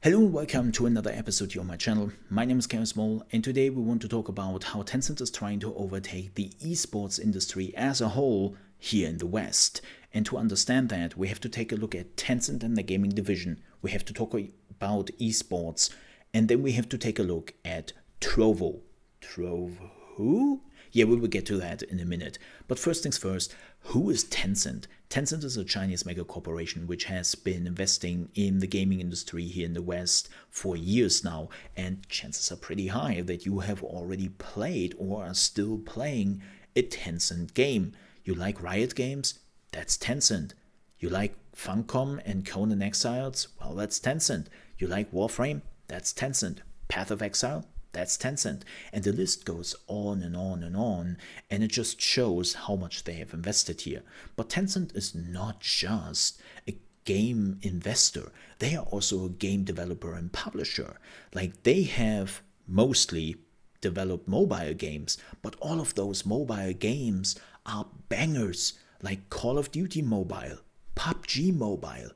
Hello and welcome to another episode here on my channel. My name is ChaosMole and today we want to talk about how Tencent is trying to overtake the esports industry as a whole here in the West. And to understand that, we have to take a look at Tencent and the gaming division. We have to talk about esports, and then we have to take a look at Trovo. Trovo? Who? Yeah, we will get to that in a minute. But first things first, who is Tencent? Tencent is a Chinese mega corporation which has been investing in the gaming industry here in the West for years now, and chances are pretty high that you have already played or are still playing a Tencent game. You like Riot Games? That's Tencent. You like Funcom and Conan Exiles? Well, that's Tencent. You like Warframe? That's Tencent. Path of Exile? That's Tencent. And the list goes on and on and on, and it just shows how much they have invested here. But Tencent is not just a game investor, they are also a game developer and publisher. Like, they have mostly developed mobile games, but all of those mobile games are bangers, like Call of Duty Mobile, PUBG Mobile,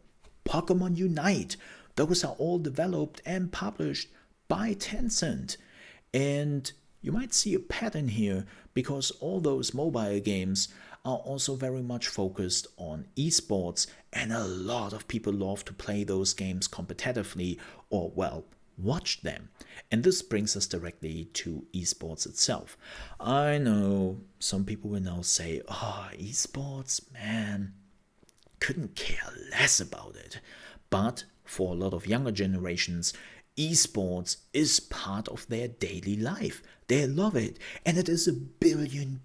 Pokemon Unite. Those are all developed and published by Tencent. And you might see a pattern here because all those mobile games are also very much focused on esports, and a lot of people love to play those games competitively or, well, watch them. And this brings us directly to esports itself. I know some people will now say, esports, man, couldn't care less about it. But for a lot of younger generations, esports is part of their daily life. They love it, and it is $1 billion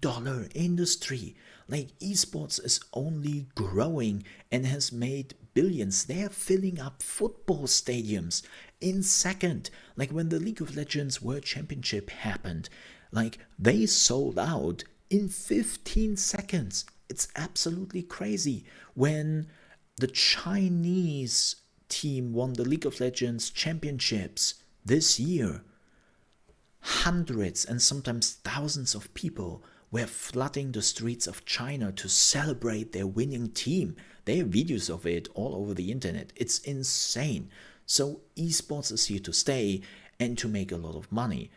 industry. Like, esports is only growing and has made billions. They are filling up football stadiums in second. Like, when the League of Legends World Championship happened, like, they sold out in 15 seconds. It's absolutely crazy. When the Chinese team won the League of Legends championships this year, hundreds and sometimes thousands of people were flooding the streets of China to celebrate their winning team. There are videos of it all over the internet. It's insane. So esports is here to stay and to make a lot of money.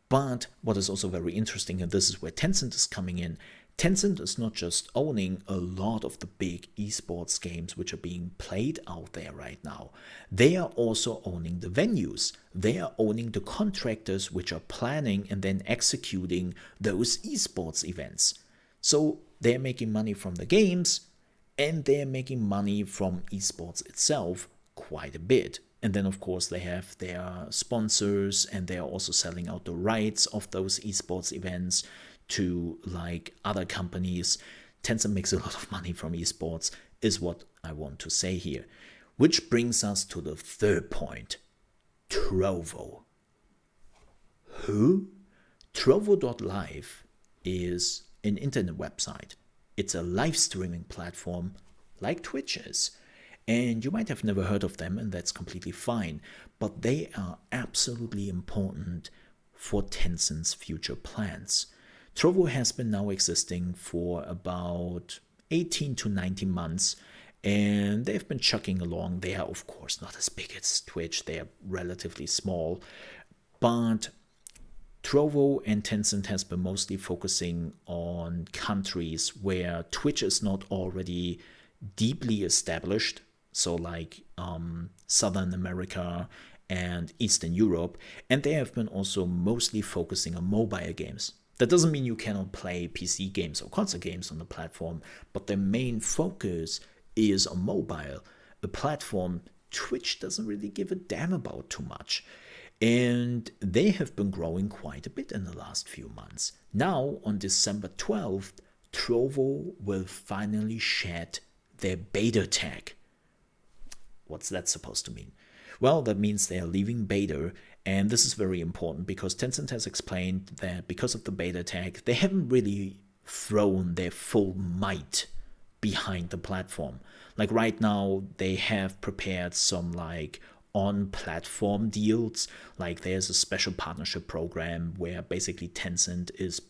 But what is also very interesting, and this is where Tencent is coming in, Tencent is not just owning a lot of the big esports games which are being played out there right now. They are also owning the venues. They are owning the contractors which are planning and then executing those esports events. So they're making money from the games, and they're making money from esports itself quite a bit. And then, of course, they have their sponsors, and they are also selling out the rights of those esports events to, like, other companies. Tencent makes a lot of money from esports, is what I want to say here. Which brings us to the third point, Trovo. Who? Trovo.live is an internet website. It's a live streaming platform like Twitch is. And you might have never heard of them, and that's completely fine. But they are absolutely important for Tencent's future plans. Trovo has been now existing for about 18 to 19 months, and they've been chugging along. They are, of course, not as big as Twitch. They are relatively small. But Trovo and Tencent has been mostly focusing on countries where Twitch is not already deeply established, so like Southern America and Eastern Europe, and they have been also mostly focusing on mobile games. That doesn't mean you cannot play PC games or console games on the platform, but their main focus is on mobile, a platform Twitch doesn't really give a damn about too much. And they have been growing quite a bit in the last few months. Now, on December 12th, Trovo will finally shed their beta tag. What's that supposed to mean? Well, that means they are leaving beta, and this is very important because Tencent has explained that because of the beta tag, they haven't really thrown their full might behind the platform. Like, right now, they have prepared some, like, on-platform deals. Like, there's a special partnership program where basically Tencent is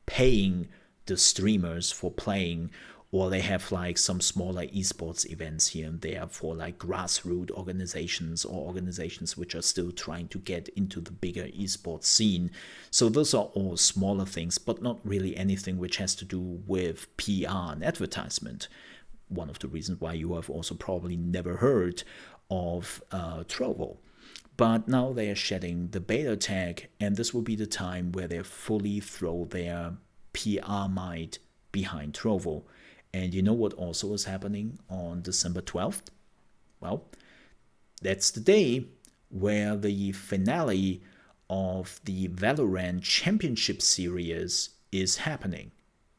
paying the streamers for playing or they have like some smaller esports events here and there for like grassroots organizations or organizations which are still trying to get into the bigger esports scene. So those are all smaller things, but not really anything which has to do with PR and advertisement. One of the reasons why you have also probably never heard of Trovo. But now they are shedding the beta tag, and this will be the time where they fully throw their PR might behind Trovo. And you know what also is happening on December 12th? Well, that's the day where the finale of the Valorant Championship Series is happening.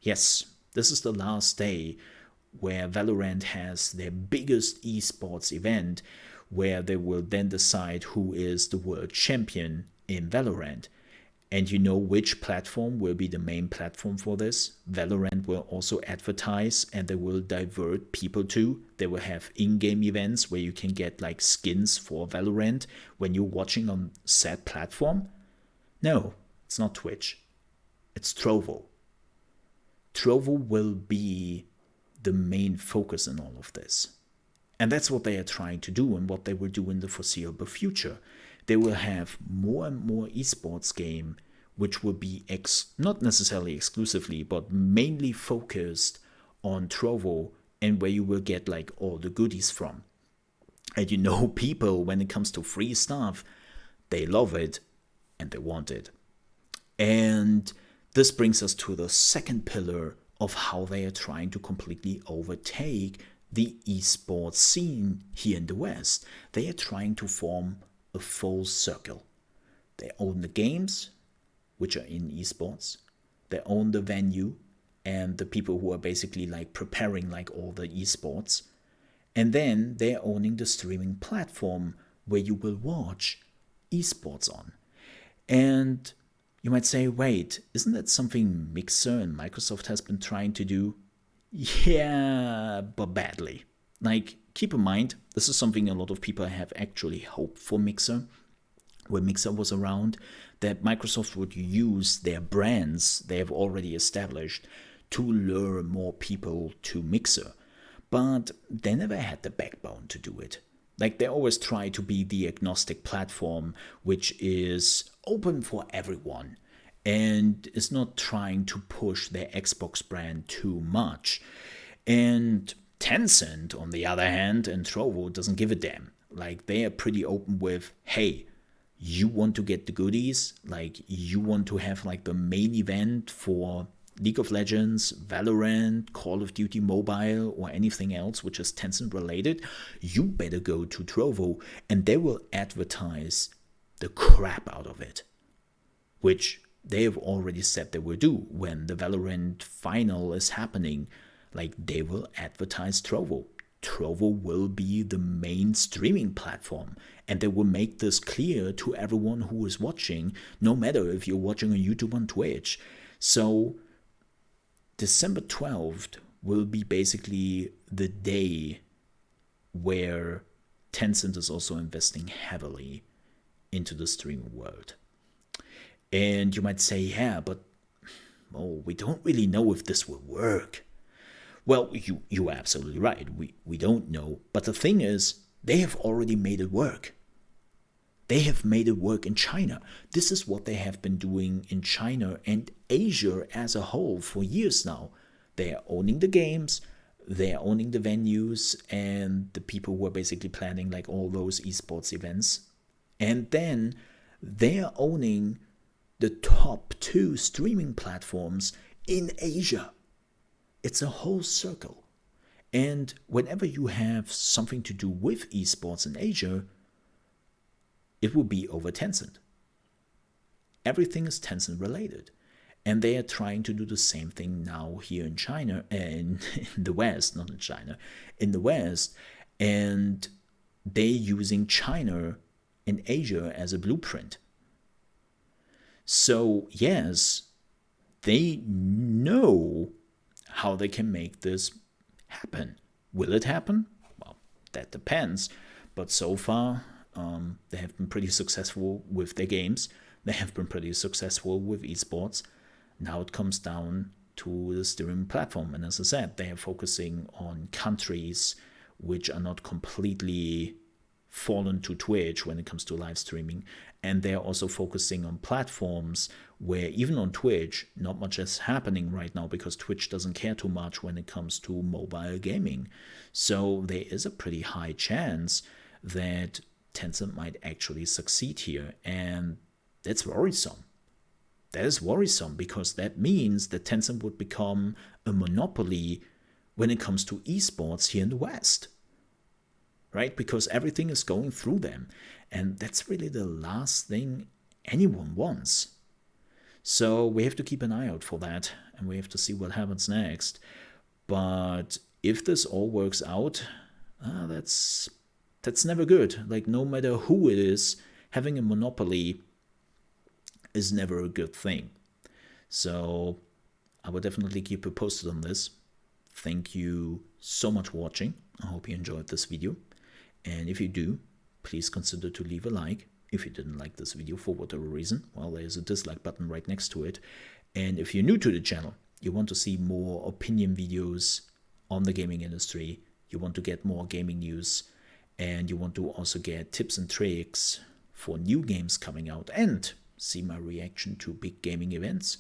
Yes, this is the last day where Valorant has their biggest esports event, where they will then decide who is the world champion in Valorant. And you know which platform will be the main platform for this? Valorant will also advertise, and they will divert people to. They will have in-game events where you can get like skins for Valorant when you're watching on said platform. No, it's not Twitch. It's Trovo. Trovo will be the main focus in all of this. And that's what they are trying to do and what they will do in the foreseeable future. They will have more and more esports game, which will be not necessarily exclusively, but mainly focused on Trovo, and where you will get like all the goodies from. And you know, people, when it comes to free stuff, they love it and they want it. And this brings us to the second pillar of how they are trying to completely overtake the esports scene here in the West. They are trying to form a full circle. They own the games, which are in esports. They own the venue and the people who are basically like preparing like all the esports. And then they're owning the streaming platform where you will watch esports on. And you might say, wait, isn't that something Mixer and Microsoft has been trying to do? Yeah, but badly. Like, keep in mind, this is something a lot of people have actually hoped for Mixer. When Mixer was around, that Microsoft would use their brands they have already established to lure more people to Mixer. But they never had the backbone to do it. Like, they always try to be the agnostic platform, which is open for everyone and is not trying to push their Xbox brand too much. And Tencent, on the other hand, and Trovo doesn't give a damn. Like, they are pretty open with, hey, you want to get the goodies? Like, you want to have like the main event for League of Legends, Valorant, Call of Duty Mobile, or anything else which is Tencent related? You better go to Trovo, and they will advertise the crap out of it, which they have already said they will do. When the Valorant final is happening, like, they will advertise Trovo. Trovo will be the main streaming platform, and they will make this clear to everyone who is watching, no matter if you're watching on YouTube, on Twitch. So December 12th will be basically the day where Tencent is also investing heavily into the streaming world. And you might say, yeah, but we don't really know if this will work. Well, you're absolutely right. We don't know. But the thing is, they have already made it work. They have made it work in China. This is what they have been doing in China and Asia as a whole for years now. They are owning the games, they are owning the venues, and the people who are basically planning like all those esports events. And then they are owning the top 2 streaming platforms in Asia. It's a whole circle. And whenever you have something to do with esports in Asia, it will be over Tencent. Everything is Tencent related. And they are trying to do the same thing now here in China, and in the West, not in China, in the West. And they're using China and Asia as a blueprint. So yes, they know how they can make this happen. Will it happen? Well, that depends. But so far, they have been pretty successful with their games. They have been pretty successful with esports. Now it comes down to the streaming platform. And as I said, they are focusing on countries which are not completely fallen to Twitch when it comes to live streaming. And they're also focusing on platforms where even on Twitch, not much is happening right now because Twitch doesn't care too much when it comes to mobile gaming. So there is a pretty high chance that Tencent might actually succeed here. And that's worrisome. That is worrisome because that means that Tencent would become a monopoly when it comes to esports here in the West. Right? Because everything is going through them. And that's really the last thing anyone wants. So we have to keep an eye out for that, and we have to see what happens next. But if this all works out, that's never good. Like, no matter who it is, having a monopoly is never a good thing. So I will definitely keep you posted on this. Thank you so much for watching. I hope you enjoyed this video. And if you do, please consider to leave a like. If you didn't like this video for whatever reason, well, there's a dislike button right next to it. And if you're new to the channel, you want to see more opinion videos on the gaming industry, you want to get more gaming news, and you want to also get tips and tricks for new games coming out and see my reaction to big gaming events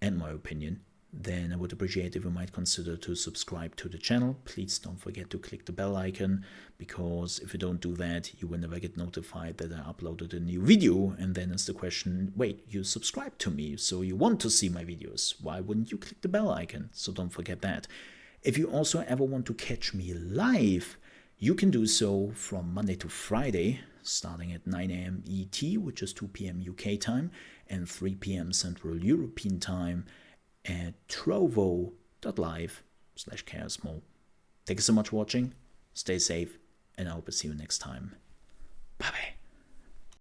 and my opinion, then I would appreciate if you might consider to subscribe to the channel. Please don't forget to click the bell icon, because if you don't do that, you will never get notified that I uploaded a new video. And then it's the question, wait, you subscribed to me, so you want to see my videos. Why wouldn't you click the bell icon? So don't forget that. If you also ever want to catch me live, you can do so from Monday to Friday, starting at 9 AM ET, which is 2 PM UK time, and 3 PM Central European time, at trovo.live/ChaosMole. Thank you so much for watching, stay safe, and I hope to see you next time.